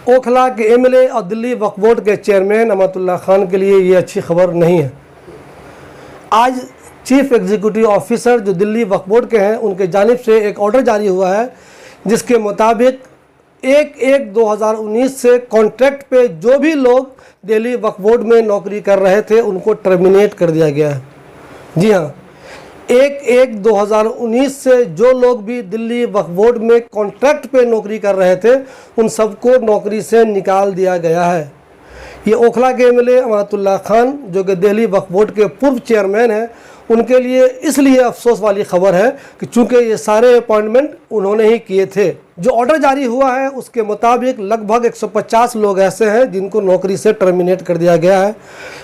ओखला के एमएलए और दिल्ली वक्फ बोर्ड के चेयरमैन अमातुल्लाह खान के लिए ये अच्छी खबर नहीं है। आज चीफ एग्जीक्यूटिव ऑफिसर जो दिल्ली वक्फ बोर्ड के हैं उनके जानिब से एक ऑर्डर जारी हुआ है जिसके मुताबिक 1/1/2019 से कॉन्ट्रैक्ट पे जो भी लोग दिल्ली वक्फ बोर्ड में नौकरी कर रहे थे उनको टर्मिनेट कर दिया गया है। जी हाँ, 1/1/2019 से जो लोग भी दिल्ली वक्फ बोर्ड में कॉन्ट्रैक्ट पे नौकरी कर रहे थे उन सबको नौकरी से निकाल दिया गया है। ये ओखला के एमएलए अमातुल्लाह खान जो कि दिल्ली वक्फ बोर्ड के पूर्व चेयरमैन हैं उनके लिए इसलिए अफसोस वाली खबर है कि चूँकि ये सारे अपॉइंटमेंट उन्होंने ही किए थे। जो ऑर्डर जारी हुआ है उसके मुताबिक लगभग 150 लोग ऐसे हैं जिनको नौकरी से टर्मिनेट कर दिया गया है।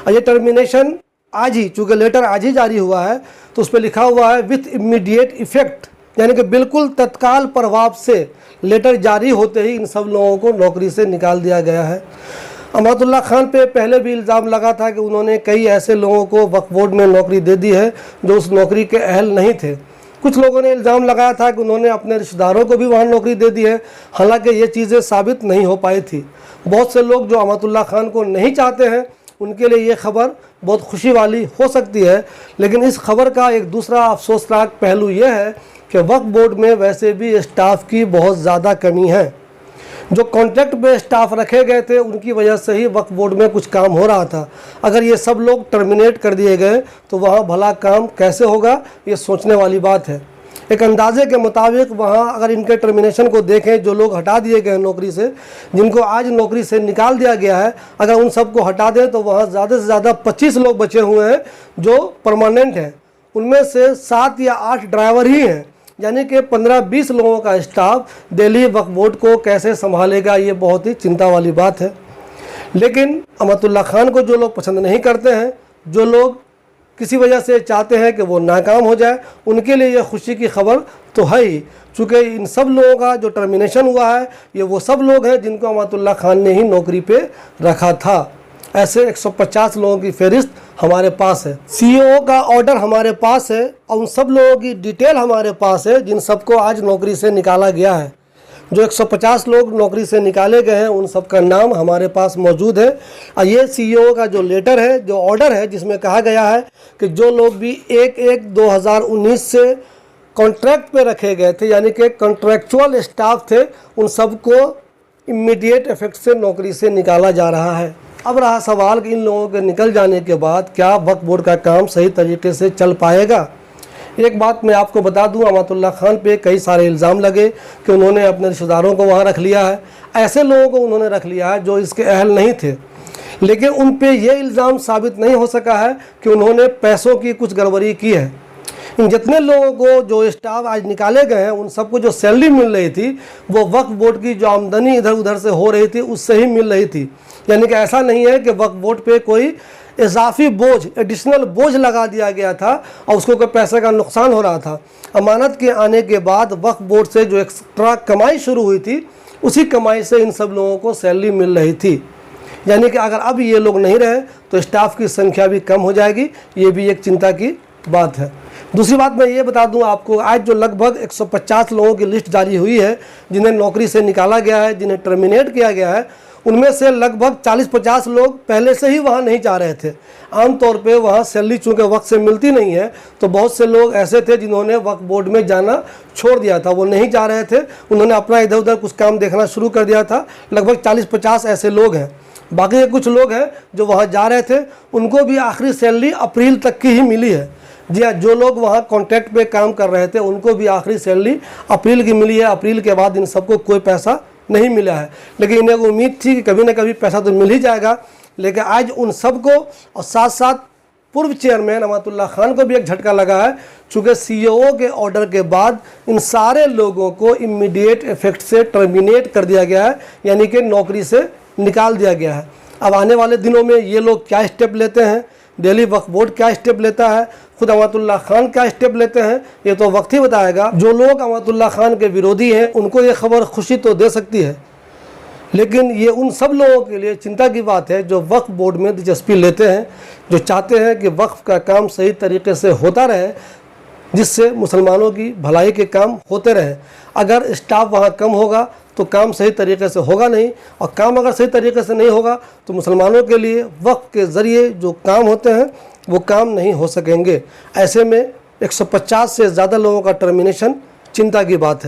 और ये टर्मिनेशन आज ही, चूँकि लेटर आज ही जारी हुआ है तो उस पर लिखा हुआ है विथ इमीडिएट इफेक्ट, यानी कि बिल्कुल तत्काल प्रभाव से लेटर जारी होते ही इन सब लोगों को नौकरी से निकाल दिया गया है। अमातुल्लाह खान पे पहले भी इल्ज़ाम लगा था कि उन्होंने कई ऐसे लोगों को वक्फ बोर्ड में नौकरी दे दी है जो उस नौकरी के अहल नहीं थे। कुछ लोगों ने इल्ज़ाम लगाया था कि उन्होंने अपने रिश्तेदारों को भी वहाँ नौकरी दे दी है, हालांकि ये चीज़ें साबित नहीं हो पाई थी। बहुत से लोग जो अमातुल्लाह खान को नहीं चाहते हैं उनके लिए ये खबर बहुत खुशी वाली हो सकती है, लेकिन इस खबर का एक दूसरा अफसोसनाक पहलू यह है कि वक्फ बोर्ड में वैसे भी स्टाफ की बहुत ज़्यादा कमी है। जो कॉन्ट्रैक्ट पे स्टाफ रखे गए थे उनकी वजह से ही वक्फ बोर्ड में कुछ काम हो रहा था। अगर ये सब लोग टर्मिनेट कर दिए गए तो वहाँ भला काम कैसे होगा, ये सोचने वाली बात है। एक अंदाजे के मुताबिक वहाँ अगर इनके टर्मिनेशन को देखें, जो लोग हटा दिए गए नौकरी से, जिनको आज नौकरी से निकाल दिया गया है, अगर उन सबको हटा दें तो वहाँ ज़्यादा से ज़्यादा 25 लोग बचे हुए हैं जो परमानेंट हैं। उनमें से 7 या 8 ड्राइवर ही हैं, यानी कि 15-20 लोगों का स्टाफ दिल्ली वक्फ बोर्ड को कैसे संभालेगा, ये बहुत ही चिंता वाली बात है। लेकिन अमातुल्लाह खान को जो लोग पसंद नहीं करते हैं, जो लोग किसी वजह से चाहते हैं कि वो नाकाम हो जाए, उनके लिए ये खुशी की खबर तो है ही, चूँकि इन सब लोगों का जो टर्मिनेशन हुआ है ये वो सब लोग हैं जिनको अमातुल्लाह खान ने ही नौकरी पे रखा था। ऐसे 150 लोगों की फहरिस्त हमारे पास है, सीईओ का ऑर्डर हमारे पास है और उन सब लोगों की डिटेल हमारे पास है जिन सबको आज नौकरी से निकाला गया है। जो 150 लोग नौकरी से निकाले गए हैं उन सब का नाम हमारे पास मौजूद है। और ये सीईओ का जो लेटर है, जो ऑर्डर है, जिसमें कहा गया है कि जो लोग भी 1/1/2019 से कॉन्ट्रैक्ट पे रखे गए थे, यानी कि कॉन्ट्रैक्चुअल स्टाफ थे, उन सबको इमीडिएट इफेक्ट से नौकरी से निकाला जा रहा है। अब रहा सवाल कि इन लोगों के निकल जाने के बाद क्या वक्फ बोर्ड का काम सही तरीके से चल पाएगा। एक बात मैं आपको बता दूं, अमातुल्लाह खान पे कई सारे इल्ज़ाम लगे कि उन्होंने अपने रिश्तेदारों को वहाँ रख लिया है, ऐसे लोगों को उन्होंने रख लिया है जो इसके अहल नहीं थे। लेकिन उन पे ये इल्ज़ाम साबित नहीं हो सका है कि उन्होंने पैसों की कुछ गड़बड़ी की है। इन जितने लोगों को जो स्टाफ आज निकाले गए हैं उन सबको जो सैलरी मिल रही थी वो वक्फ बोर्ड की जो आमदनी इधर उधर से हो रही थी उससे ही मिल रही थी। यानी कि ऐसा नहीं है कि वक्फ बोर्ड पे कोई इजाफी बोझ, एडिशनल बोझ लगा दिया गया था और उसको कोई पैसे का नुकसान हो रहा था। अमानत के आने के बाद वक्फ बोर्ड से जो एक्स्ट्रा कमाई शुरू हुई थी उसी कमाई से इन सब लोगों को सैलरी मिल रही थी। यानी कि अगर अब ये लोग नहीं रहे तो स्टाफ की संख्या भी कम हो जाएगी, ये भी एक चिंता की बात है। दूसरी बात मैं ये बता दूं आपको, आज जो लगभग 150 लोगों की लिस्ट जारी हुई है जिन्हें नौकरी से निकाला गया है, जिन्हें टर्मिनेट किया गया है, उनमें से लगभग 40-50 लोग पहले से ही वहाँ नहीं जा रहे थे। आमतौर पे वहाँ सैलरी चूँकि वक्त से मिलती नहीं है तो बहुत से लोग ऐसे थे जिन्होंने वक्फ बोर्ड में जाना छोड़ दिया था, वो नहीं जा रहे थे, उन्होंने अपना इधर उधर कुछ काम देखना शुरू कर दिया था। लगभग 40-50 ऐसे लोग हैं। बाकी के कुछ लोग हैं जो वहाँ जा रहे थे, उनको भी आखिरी सैलरी अप्रैल तक की ही मिली है। जी हाँ, जो लोग वहाँ कॉन्ट्रैक्ट पे काम कर रहे थे उनको भी आखिरी सैलरी अप्रैल की मिली है। अप्रैल के बाद इन सबको कोई पैसा नहीं मिला है, लेकिन इन्हें उम्मीद थी कि कभी ना कभी पैसा तो मिल ही जाएगा। लेकिन आज उन सबको और साथ साथ पूर्व चेयरमैन अमातुल्लाह खान को भी एक झटका लगा है, चूँकि सीईओ के ऑर्डर के बाद इन सारे लोगों को इमीडिएट इफेक्ट से टर्मिनेट कर दिया गया है, यानी कि नौकरी से निकाल दिया गया है। अब आने वाले दिनों में ये लोग क्या स्टेप लेते हैं, दिल्ली वक्फ बोर्ड क्या स्टेप लेता है, खुद अमातुल्लाह खान क्या स्टेप लेते हैं, ये तो वक्त ही बताएगा। जो लोग अमातुल्लाह खान के विरोधी हैं उनको ये खबर खुशी तो दे सकती है, लेकिन ये उन सब लोगों के लिए चिंता की बात है जो वक्फ बोर्ड में दिलचस्पी लेते हैं, जो चाहते हैं कि वक्फ का काम सही तरीके से होता रहे, जिससे मुसलमानों की भलाई के काम होते रहे। अगर स्टाफ वहाँ कम होगा तो काम सही तरीके से होगा नहीं, और काम अगर सही तरीके से नहीं होगा तो मुसलमानों के लिए वक्फ के ज़रिए जो काम होते हैं वो काम नहीं हो सकेंगे। ऐसे में 150 से ज़्यादा लोगों का टर्मिनेशन चिंता की बात है।